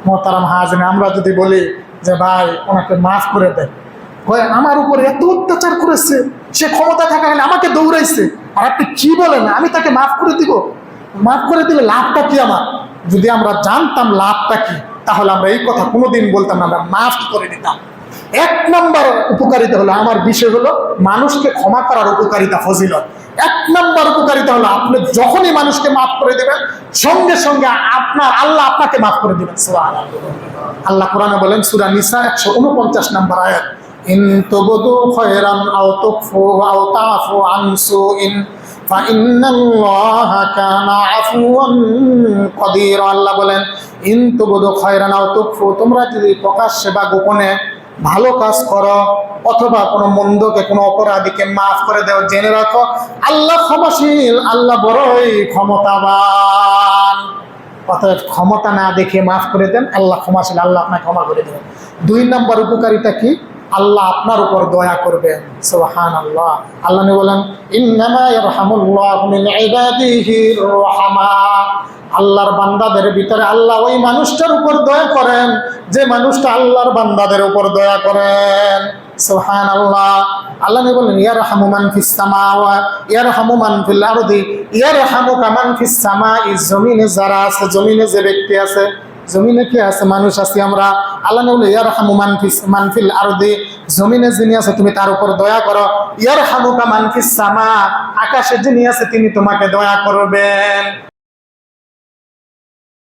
মোহতারাম হাজির, আমরা যদি বলি যে ভাই ওনাকে মাফ করে দেন, ভাই আমার উপর এত অত্যাচার করেছে, সে ক্ষমতা থাকাকালীন আমাকে দৌড়াইছে, আর আপনি কি বলেন আমি তাকে মাফ করে দিব? মাফ করে দিলে লাভটা কি আমার? যদি আমরা জানতাম লাভটা কি, তাহলে আমরা এই কথা কোনোদিন বলতাম না, আমরা মাফ করে দিতাম। এক নম্বর উপকারিতা হলো, আমার বিষয় হলো মানুষকে ক্ষমা করার উপকারিতা, ফজিলত। এক নম্বর উপকারিতা হলো আপনি যখনই মানুষকে মাফ করে দেবেন, সঙ্গে সঙ্গে আপনার আল্লাহ আপনাকে মাফ করে দিবেন। সুবহানাল্লাহ। আল্লাহ কোরআনে বলেন সূরা নিসা 149 নম্বর আয়াত, ইন তুবদু খায়রান আও তুখফু আও তাফু আন সুইন ফাইন্নাল্লাহা কানা আফওয়ান কাদির। আল্লাহ বলেন ইন তুবদু খায়রান আও তুখফু, তোমরা যদি প্রকাশ্যে বা গোপনে ভালো কাজ করো অথবা কোনো মন্দকে, কোনো অপরাধীকে মাফ করে দাও, জেনে রাখো আল্লাহ ক্ষমাশীল, আল্লাহ বড়ই ক্ষমতাবান। অতএব ক্ষমতা না দেখে মাফ করে দেন, আল্লাহ ক্ষমাশীল, আল্লাহ আপনাকে ক্ষমা করে দেবেন। 2 নম্বর উপকারিতা কি? আল্লাহ আপনার উপর দয়া করবেন। সুবহানাল্লাহ। আল্লাহ বলেন ইন্নামা ইয়ারহামুল্লাহু মিন ইবাদিহির রুহামা, আল্লাহর বান্দাদের ভিতরে আল্লাহ ওই মানুষটার উপর দয়া করেন যে মানুষটা আল্লাহর বান্দাদের উপর দয়া করেন। সুবহানাল্লাহ। আল্লাহ বলেন ইয়ারহামু মান ফিস সামাওয়াত ইয়ারহামু মান ফিল আরদি ইয়ারহামুকা মান ফিস সামাই, জমিনে যারা আছে, জমিনে যে ব্যক্তি আছে, জমিনে কি আছে, মানুষ আছি আমরা। আল্লাহ বলে ইয়ারহামু মান ফিল আরদি, জমিনে যিনি আছে তুমি তার উপর দয়া করো। ইয়ারহামুকা মান ফিস সামা, আকাশে যিনি আছে তিনি তোমাকে দয়া করবেন।